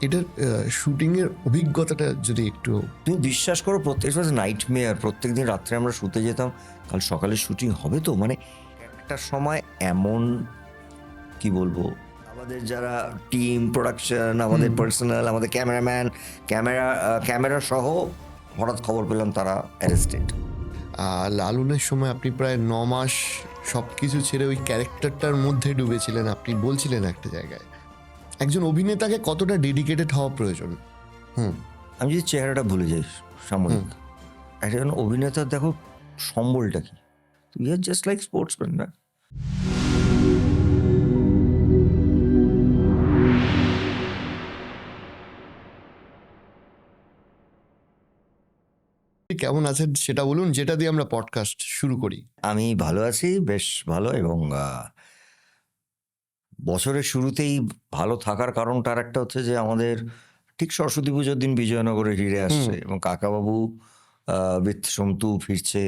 এটার শুটিংয়ের অভিজ্ঞতাটা যদি একটু তুমি বিশ্বাস করো প্রত্যেক নাইট মেয়ার, প্রত্যেক দিন রাত্রে আমরা শুতে যেতাম, কাল সকালে শুটিং হবে তো, মানে একটা সময় এমন কি বলবো, আমাদের যারা টিম প্রোডাকশন, আমাদের পার্সোনাল, আমাদের ক্যামেরাম্যান, ক্যামেরা সহ হঠাৎ খবর পেলাম তারা অ্যারেস্টেড। লালনের সময় আপনি প্রায় 9 মাস সব কিছু ছেড়ে ওই ক্যারেক্টারটার মধ্যে ডুবেছিলেন। আপনি বলছিলেন একটা জায়গায় একজন অভিনেতাকে কতটা ডেডিকেটেড হওয়া প্রয়োজন। আমি যদি চেহারাটা ভুলে যাই সাময়িক, একজন অভিনেতার দেখো সম্বলটা কি, তুই আর জাস্ট লাইক স্পোর্টসম্যান না। কেমন আছেন সেটা বলুন, যেটা দিয়ে আমরা পডকাস্ট শুরু করি। আমি ভালো আছি, বেশ ভালো, এবং বছরের শুরুতেই ভালো থাকার কারণটা আর একটা হচ্ছে যে আমাদের ঠিক সরস্বতী পুজোর দিন বিজয়নগরে হিরে আসছে এবং কাকাবাবু উইথ সন্তু ফিরছে,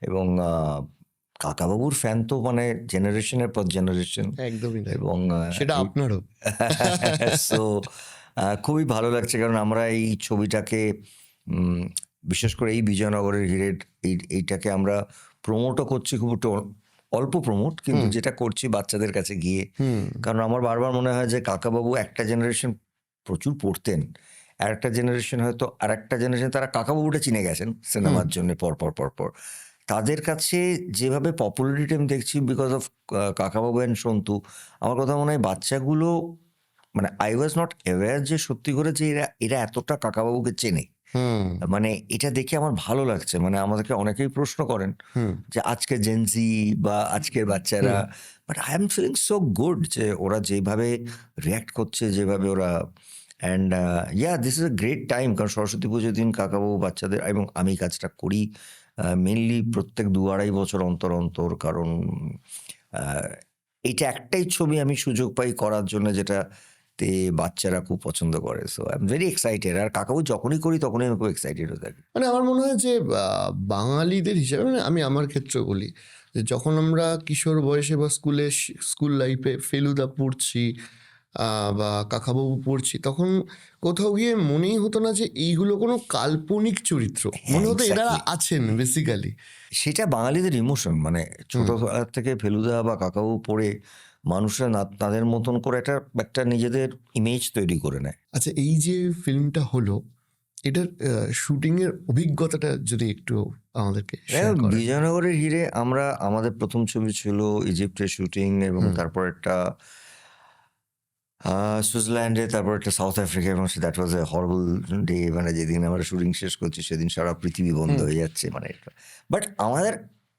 এবং কাকাবাবুর ফ্যান তো মানে জেনারেশনের পর জেনারেশন। একদমই তাই। এবং সেটা আপনারও। সো খুবই ভালো লাগছে, কারণ আমরা এই ছবিটাকে বিশেষ করে এই বিজয়নগরের হিরের এইটাকে আমরা প্রমোটও করছি, খুব একটু অল্প প্রমোট, কিন্তু যেটা করছি বাচ্চাদের কাছে গিয়ে। কারণ আমার বারবার মনে হয় যে কাকাবাবু একটা জেনারেশন প্রচুর পড়তেন, আর একটা জেনারেশন হয়তো আর একটা জেনারেশন তারা কাকাবাবুটা চিনে গেছেন সিনেমার জন্য পর তাদের কাছে যেভাবে পপুলারিটি আমি দেখছি because of Kakababu and Santu. আমার কথা মনে হয় বাচ্চাগুলো, মানে আই ওয়াজ নট অ্যাওয়্যার যে সত্যি করে যে এরা এরা এতটা কাকাবাবুকে চেনে। মানে এটা দেখে আমার ভালো লাগছে। মানে আমাদেরকে অনেকেই প্রশ্ন করেন যে আজকে জেনজি বা আজকের বাচ্চারা, but I am feeling so good যে ওরা যেভাবে রিয়াক্ট করছে, যেভাবে ওরা, and this is a great time. কারণ সরস্বতী পুজোর দিন কাকাবাবু বাচ্চাদের, এবং আমি কাজটা করি মেনলি প্রত্যেক 2-2.5 বছর অন্তর অন্তর, কারণ এইটা একটাই ছবি আমি সুযোগ পাই করার জন্য যেটাতে বাচ্চারা খুব পছন্দ করে। So I am very excited. আর কাকাবাবু যখনই করি তখনই আমি খুব এক্সাইটেড হয়ে থাকি। মানে আমার মনে হয় যে বাঙালিদের হিসাবে, মানে আমি আমার ক্ষেত্রে বলি যে যখন আমরা কিশোর বয়সে বা স্কুল লাইফে ফেলুদা পড়ছি বা কাকাবাবু পড়ছি, তখন কোথাও গিয়ে মনেই হতো না যে এইগুলো কোনো কাল্পনিক চরিত্র। মনে হতো এরা exactly. আছেন বেসিক্যালি। সেটা বাঙালিদের ইমোশন। মানে ছোটবেলা থেকে ফেলুদা বা কাকাবাবু পড়ে মানুষরা তাদের মতন করে একটা একটা নিজেদের ইমেজ তৈরি করে নেয়। আচ্ছা, এই যে ফিল্মটা হলো, এটার শুটিংয়ের অভিজ্ঞতাটা যদি একটু আমাদেরকে শেয়ার করেন। বিজয়নগরের হিরে আমরা, আমাদের প্রথম ছবি ছিল ইজিপ্টের শুটিং, এবং তারপর একটা সুইজারল্যান্ডে, তারপর একটা সাউথ আফ্রিকা, এবং that was A horrible day. মানে যেদিন আমরা শুটিং শেষ করছি সেদিন সারা পৃথিবী বন্ধ হয়ে যাচ্ছে। মানে বাট আমাদের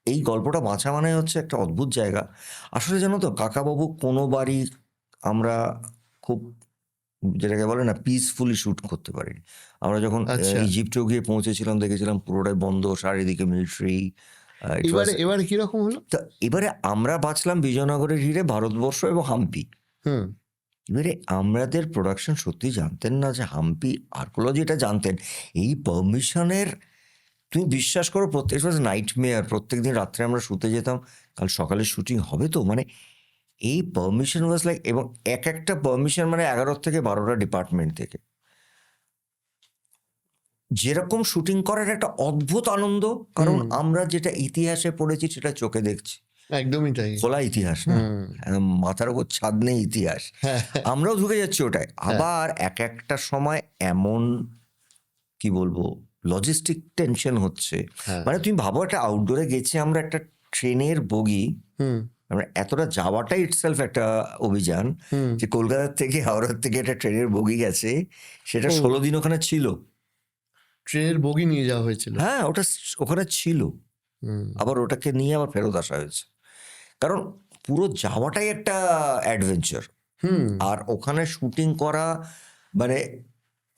এই গল্পটা বাঁচা মানে হচ্ছে একটা অদ্ভুত জায়গা। আসলে জানো তো কাকাবাবু কোনো বাড়ি আমরা খুব, যেটাকে বলে না, পিসফুলি শ্যুট করতে পারিনি। আমরা যখন আচ্ছা, ইজিপ্টেও গিয়ে পৌঁছেছিলাম দেখেছিলাম পুরোটাই বন্ধ, চারিদিকে মিলিটারি। ইট ওয়াজ, এবারে কিরকম হলো? তো এবারে আমরা বাঁচলাম বিজয়নগরের হিরে, ভারতবর্ষ এবং হাম্পি। হুম এবারে আমাদের প্রোডাকশন সত্যি জানতেন না যে হাম্পি, আর্কোলজি এটা জানতেন। এই পারমিশনের, তুমি বিশ্বাস করো প্রত্যেক নাইট মেয়ার, প্রত্যেক দিন রাত্রে আমরা শুতে যেতাম, কাল সকালে শুটিং হবে তো, মানে এই পারমিশন ওয়াজ লাইক, এবং এক একটা পারমিশন মানে 11 থেকে 12টা ডিপার্টমেন্ট থেকে। যেরকম শুটিং করার একটা অদ্ভুত আনন্দ, কারণ আমরা যেটা ইতিহাসে পড়েছি সেটা চোখে দেখছি, একদমই তাই। খোলা ইতিহাস না, একদম মাথার উপর ছাদ নেই ইতিহাস। হ্যাঁ আমরাও ঢুকে যাচ্ছি ওটায়। আবার এক একটা সময় এমন কি বলবো লজিস্টিক টেনশন হচ্ছে। হ্যাঁ মানে তুমি ভাবো একটা আউটডোরে গেছি আমরা, একটা ট্রেনের বগি, হুম আমরা এতটা যাওয়াটাই ইটসেলফ একটা অভিযান। যে কলকাতার থেকে হাওড়ার থেকে একটা ট্রেনের বগি গেছে, সেটা ও 16 দিন ওখানে ছিল। ট্রেনের বগি নিয়ে যাওয়া হয়েছিল। হ্যাঁ, ওটা ওখানে ছিল, হুম আবার ওটাকে নিয়ে আবার ফেরত আসা হয়েছে। কারণ পুরো যাওয়াটাই একটা অ্যাডভেঞ্চার। হুম আর ওখানে শুটিং করা, মানে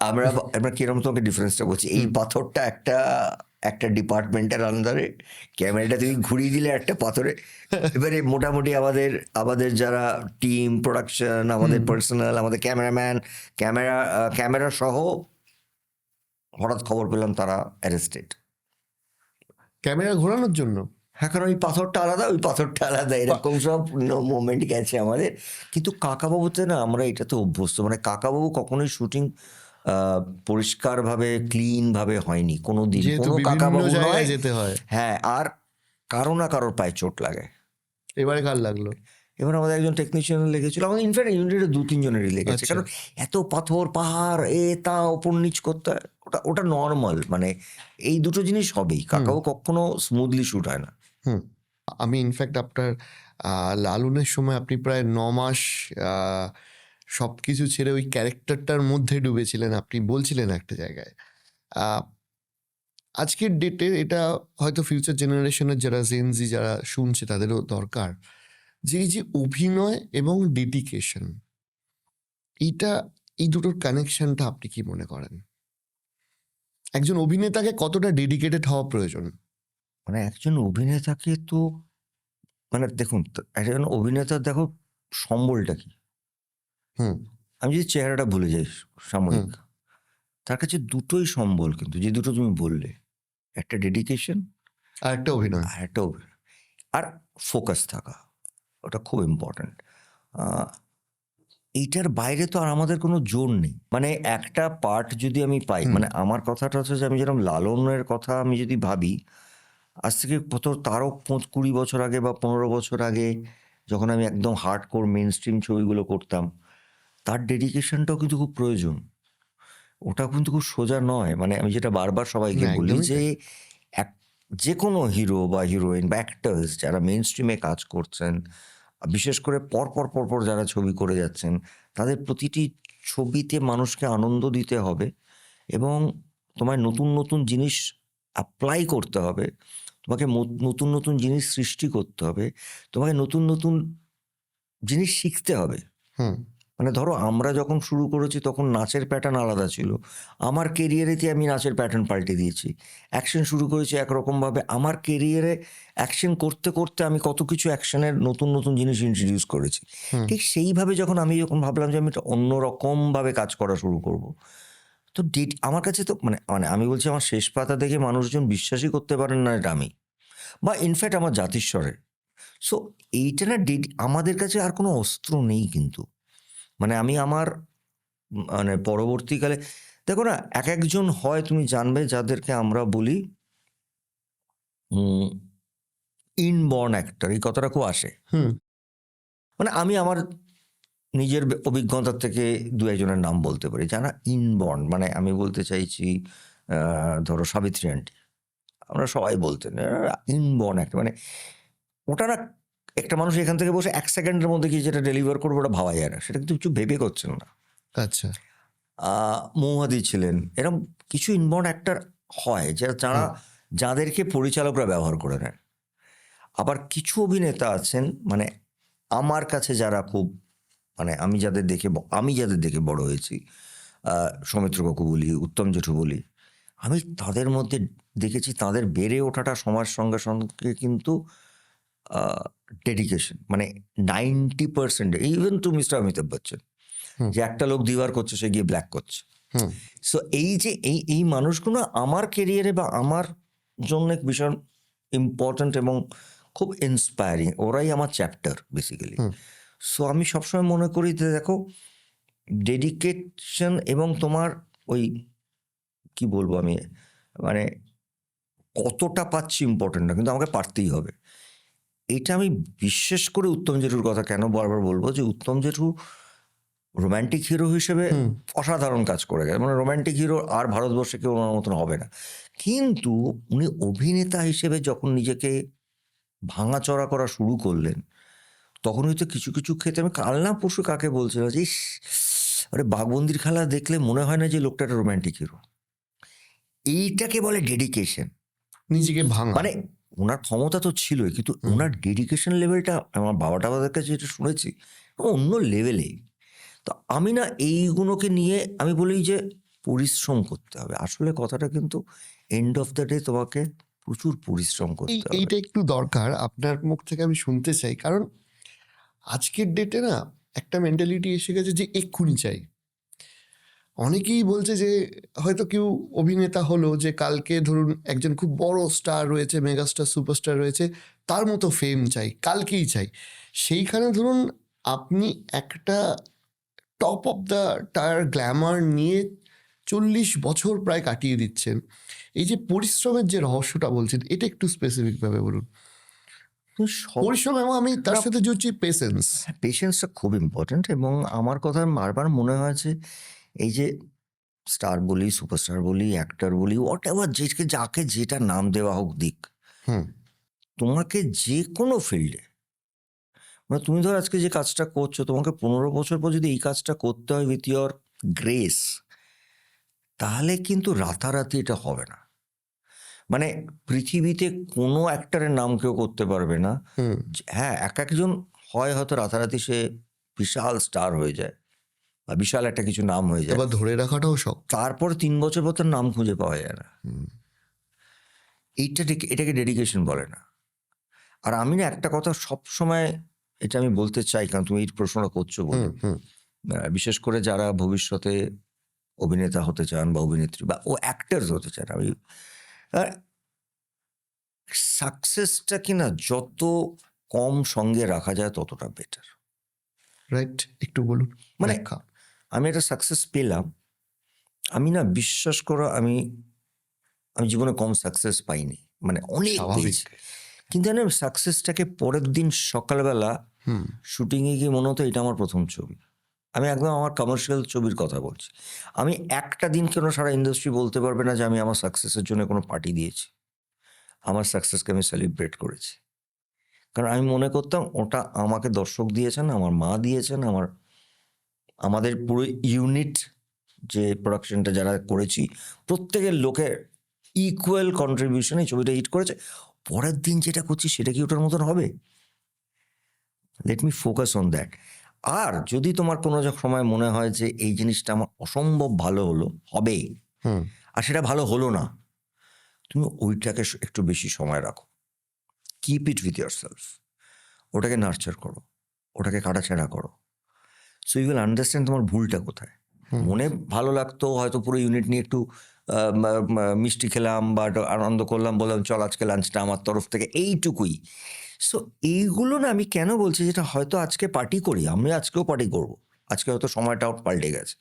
আমরা আমরা কিরকম তোমাকে ডিফারেন্সটা বলছি, এই পাথরটা একটা একটা ডিপার্টমেন্টের আন্ডারে, ক্যামেরাটা তুমি ঘুরিয়ে দিলে একটা পাথরে। এবারে মোটামুটি আমাদের আমাদের যারা টিম প্রোডাকশন, আমাদের পার্সোনাল, আমাদের ক্যামেরাম্যান, ক্যামেরা সহ হঠাৎ খবর পেলাম তারা অ্যারেস্টেড। ক্যামেরা ঘোরানোর জন্য। হ্যাঁ, কারণ ওই পাথরটা আলাদা, ওই পাথরটা আলাদা, এরকম সব মোমেন্ট গেছে আমাদের। কিন্তু কাকাবাবুতে না আমরা এটাতে অভ্যস্ত, মানে কাকাবাবু কখনোই শুটিং পরিষ্কারভাবে ক্লিনভাবে হয়নি কোনো দিন, যেহেতু কোনো বিভিন্ন কাকাবাবু জায়গায় নয়। যেতে হয়। হ্যাঁ, আর কারো না কারোর পায়ে চোট লাগে। এবারে কার লাগলো? এবার আমাদের একজন টেকনিশিয়ান লেগেছিল, আমাদের ইনফ্যাক্ট ইউনিটে 2-3 জনেরই লেগেছে। আচ্ছা। কারণ এত পাথর পাহাড় তা ওপর নিচ করতে হয়, ওটা ওটা নর্মাল, মানে এই দুটো জিনিস হবেই। কাকাও কখনো স্মুথলি শুট হয় না। হুম। আমি ইনফ্যাক্ট আপনার লালনের সময় আপনি প্রায় 9 মাস সবকিছু ছেড়ে ওই ক্যারেক্টারটার মধ্যে ডুবেছিলেন, আপনি বলছিলেন একটা জায়গায়। আহ, আজকের ডেটে এটা হয়তো ফিউচার জেনারেশনের যারা জেনজি যারা শুনছে তাদেরও দরকার যে এই যে অভিনয় এবং ডেডিকেশন, এইটা, এই দুটোর কানেকশনটা আপনি কি মনে করেন? একজন অভিনেতাকে কতটা ডেডিকেটেড হওয়া প্রয়োজন? মানে একজন অভিনেতাকে তো, মানে দেখুন, একজন অভিনেতার দেখো সম্বলটা কি। হুম। আমি যদি চেহারাটা ভুলে যাই সাময়িক, হুম। তার কাছে দুটোই সম্বল, কিন্তু যে দুটো তুমি বললে, একটা ডেডিকেশন আর একটা অভিনয়। আর একটা আর ফোকাস থাকা, ওটা খুব ইম্পর্ট্যান্ট। এইটার বাইরে তো আর আমাদের কোনো জোর নেই। মানে একটা পার্ট যদি আমি পাই, মানে আমার কথাটা হচ্ছে যে আমি যেরকম লালনের কথা আমি যদি ভাবি, আজ থেকে কত তারও 20 বছর আগে বা 15 বছর আগে যখন আমি একদম হার্ডকোর মেইন স্ট্রিম ছবিগুলো করতাম, তার ডেডিকেশনটাও কিন্তু খুব প্রয়োজন। ওটা কিন্তু খুব সোজা নয়। মানে আমি যেটা বারবার সবাইকে না, বলি একদমই যে তাই। এক যে কোনো হিরো বা হিরোইন বা অ্যাক্টার্স যারা মেইন স্ট্রিমে কাজ করছেন, বিশেষ করে পরপর যারা ছবি করে যাচ্ছেন, তাদের প্রতিটি ছবিতে মানুষকে আনন্দ দিতে হবে এবং তোমায় নতুন জিনিস এপ্লাই করতে হবে। তোমাকে নতুন জিনিস সৃষ্টি করতে হবে। তোমাকে নতুন জিনিস শিখতে হবে। হুম। মানে ধরো আমরা যখন শুরু করেছি তখন নাচের প্যাটার্ন আলাদা ছিল। আমার কেরিয়ারেতে আমি নাচের প্যাটার্ন পাল্টে দিয়েছি। অ্যাকশন শুরু করেছি একরকমভাবে। আমার কেরিয়ারে অ্যাকশন করতে আমি কত কিছু অ্যাকশনের নতুন জিনিস ইন্ট্রোডিউস করেছি। হুম। ঠিক সেইভাবে যখন ভাবলাম যে আমি একটা অন্যরকমভাবে কাজ করা শুরু করব। তো আমার কাছে তো মানে আমি বলছি আমার শেষ পাতা দেখে মানুষজন বিশ্বাসই করতে পারেন না এটা আমি। বা ইনফ্যাক্ট আমার জাতিস্বরের। সো এইটা না আমাদের কাছে আর কোনো অস্ত্র নেই কিন্তু। মানে আমি আমার মানে পরবর্তীকালে দেখো না, একজন হয় তুমি জানবে যাদেরকে আমরা বলি ইনবর্ন অ্যাক্টর, এই কথাটা খুব আসে। হুম। মানে আমি আমার নিজের অভিজ্ঞতার থেকে দু একজনের নাম বলতে পারি যারা ইনবর্ন, মানে আমি বলতে চাইছি ধরো সাবিত্রী আন্টি, আমরা সবাই বলতেন ইনবর্ন অ্যাক্টর। মানে ওটা না, একটা মানুষ এখান থেকে বসে 1 সেকেন্ডের মধ্যে কি যেটা ডেলিভার করবো ওটা ভাবা যায় না, সেটা কিন্তু কিছু ভেবে করছেন না। আচ্ছা। মৌহাদি ছিলেন, এরকম কিছু ইনবর্ন অ্যাক্টর হয় যারা যাদেরকে পরিচালকরা ব্যবহার করে নেন। আবার কিছু অভিনেতা আছেন, মানে আমার কাছে যারা খুব, মানে আমি যাদের দেখে বড় হয়েছি, সৌমিত্র কাকু বলি, উত্তম জেঠু বলি, আমি তাদের মধ্যে দেখেছি তাদের বেড়ে ওঠাটা সময়ের সঙ্গে সঙ্গে কিন্তু ডেডিকেশন, মানে 90%, even to mister Amitabh Bachchan, hmm. যে একটা লোক দিওয়ার করছে সে গিয়ে ব্ল্যাক করছে। হুম। সো এই যে এই মানুষগুলো আমার কেরিয়ারে বা আমার জন্য ভীষণ ইম্পর্ট্যান্ট এবং খুব ইন্সপায়ারিং, ওরাই আমার চ্যাপ্টার বেসিক্যালি। হুম। সো আমি সবসময় মনে করি যে দেখো, ডেডিকেশন এবং তোমার ওই কি বলবো আমি, মানে কতটা পাচ্ছি ইম্পর্টেন্ট না, কিন্তু আমাকে পারতেই হবে। এটা আমি বিশেষ করে উত্তম জেঠুর কথা কেন বারবার বলবো, যে উত্তম জেঠু রোম্যান্টিক হিরো হিসেবে হুম। অসাধারণ কাজ করে গেছে। মানে রোম্যান্টিক হিরো আর ভারতবর্ষে কেউ ওনার মতন হবে না। কিন্তু উনি অভিনেতা হিসেবে যখন নিজেকে ভাঙাচড়া করা শুরু করলেন, তখন হয়তো কিছু ক্ষেত্রে, আমি কাল না পরশু কাকে বলছিলাম যে ইস, আরে বাঘবন্দির খেলা দেখলে মনে হয় না যে লোকটা একটা রোম্যান্টিক হিরো। এইটাকে বলে ডেডিকেশন। নিজেকে ভাঙা। মানে ওনার ক্ষমতা তো ছিলই, কিন্তু ওনার ডেডিকেশন লেভেলটা আমার বাবার কাছে যেটা শুনেছি অন্য লেভেলে। তো আমি না এইগুলোকে নিয়ে আমি বলি যে পরিশ্রম করতে হবে। আসলে কথাটা কিন্তু এন্ড অফ দ্য ডে তোমাকে প্রচুর পরিশ্রম করতে হবে। এইটা একটু দরকার আপনার মুখ থেকে আমি শুনতে চাই, কারণ আজকের ডেটে না একটা মেন্টালিটি এসে গেছে যে এক্ষুনি চাই। অনেকেই বলছে যে হয়তো কেউ অভিনেতা হলো যে কালকে ধরুন একজন খুব বড় স্টার রয়েছে, মেগাস্টার সুপারস্টার রয়েছে, তার মতো ফেম চাই, কালকেই চাই। সেইখানে ধরুন আপনি একটা top of the tyre Glamour নিয়ে 40 বছর প্রায় কাটিয়ে দিচ্ছেন। এই যে পরিশ্রমের যে রহস্যটা বলছেন, এটা একটু স্পেসিফিকভাবে বলুন। তো সব পরিশ্রম এবং আমি তার সাথে জুড়ছি পেশেন্স। পেশেন্সটা খুব ইম্পর্ট্যান্ট, এবং আমার কথা বারবার মনে হয়েছে এই যে স্টার বলি, সুপারস্টার বলি, অ্যাক্টর বলি, হোয়াট এভার, যাকে যেটা নাম দেওয়া হোক দিক, হুম তোমাকে যে কোনো ফিল্ডে, মানে তুমি ধর আজকে যে কাজটা করছো, তোমাকে 15 বছর পর যদি এই কাজটা করতে হয় উইথ ইয়োর গ্রেস, তাহলে কিন্তু রাতারাতি এটা হবে না। মানে পৃথিবীতে কোনো অ্যাক্টরের নাম কেউ করতে পারবে না। হুম হ্যাঁ, এক একজন হয় হয়তো রাতারাতি সে বিশাল স্টার হয়ে যায় বা বিশাল একটা কিছু নাম হয়ে যায়, এবার ধরে রাখাটাও শক্ত। তারপর 3 বছর পর তার নাম খুঁজে পাওয়া যায় না। হুম এটাকে ডেডিকেশন বলে না। আর আমি না একটা কথা সব সময় এটা আমি বলতে চাই, কারণ তুমি এই প্রশ্নটা করছো বলে, হুম হুম বিশেষ করে যারা ভবিষ্যতে অভিনেতা হতে চান বা অভিনেত্রী বা অ্যাক্টার্স হতে চান, আমি সাকসেসটা কিনা যত কম সঙ্গে রাখা যায় ততটা বেটার। রাইট, একটু বলুন মানে ব্যাখ্যা। আমি একটা সাকসেস পেলাম, আমি না বিশ্বাস করো, আমি আমি জীবনে কম সাকসেস পাইনি, মানে অনেক স্বাভাবিক। পেয়েছি, কিন্তু আমি সাকসেসটাকে পরের দিন সকালবেলা হুম শুটিংয়ে গিয়ে মনে হতো এটা আমার প্রথম ছবি। আমি একদম আমার কমার্শিয়াল ছবির কথা বলছি। আমি একটা দিন কেন সারা ইন্ডাস্ট্রি বলতে পারবে না যে আমি আমার সাকসেসের জন্য কোনো পার্টি দিয়েছি। আমার সাকসেসকে আমি সেলিব্রেট করেছি, কারণ আমি মনে করতাম ওটা আমাকে দর্শক দিয়েছেন, আমার মা দিয়েছেন, আমাদের পুরো ইউনিট, যে প্রোডাকশনটা যারা করেছি, প্রত্যেকের লোকের ইকুয়াল কন্ট্রিবিউশনে ছবিটা হিট করেছে। পরের দিন যেটা করছি সেটা কি ওটার মতন হবে? Let me focus on that. আর যদি তোমার কোনো সময় মনে হয় যে এই জিনিসটা আমার অসম্ভব ভালো হলো, হবে, হুম আর সেটা ভালো হলো না, তুমি ওইটাকে একটু বেশি সময় রাখো, keep it with year self, ওটাকে নার্চার করো, ওটাকে কাটাছেঁড়া করো, সো ইউ উইল আন্ডারস্ট্যান্ড তোমার ভুলটা কোথায়। হুম মনে ভালো লাগতো, হয়তো পুরো ইউনিট নিয়ে একটু মিষ্টি খেলাম বা একটু আনন্দ করলাম, বললাম চল আজকে লাঞ্চটা আমার তরফ থেকে, এইটুকুই। সো এইগুলো না আমি কেন বলছি, যেটা হয়তো আজকে পার্টি করি, আমি আজকেও পার্টি করব, আজকে হয়তো সময়টাও পাল্টে গেছে,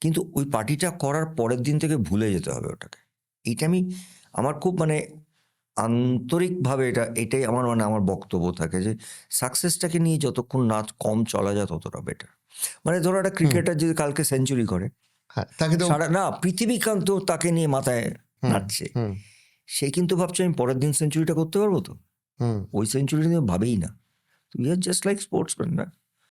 কিন্তু ওই পার্টিটা করার পরের দিন থেকে ভুলে যেতে হবে ওটাকে। এইটা আমি আমার খুব মানে আন্তরিকভাবে এটাই আমার মানে আমার বক্তব্য থাকে যে সাকসেসটাকে নিয়ে যতক্ষণ না কম চলা যায় ততটা বেটার। মানে ধরো একটা ক্রিকেটার যদি কালকে সেঞ্চুরি করে, হ্যাঁ তাকে তো সারা না পৃথিবী কান্ত তাকে নিয়ে মাথায় নাচছে, হুম সে কিন্তু ভাবছে আমি পরের দিন সেঞ্চুরিটা করতে পারবো তো, হুম ওই সেঞ্চুরি নিয়ে ভাবেই না। You are just like sportsman না।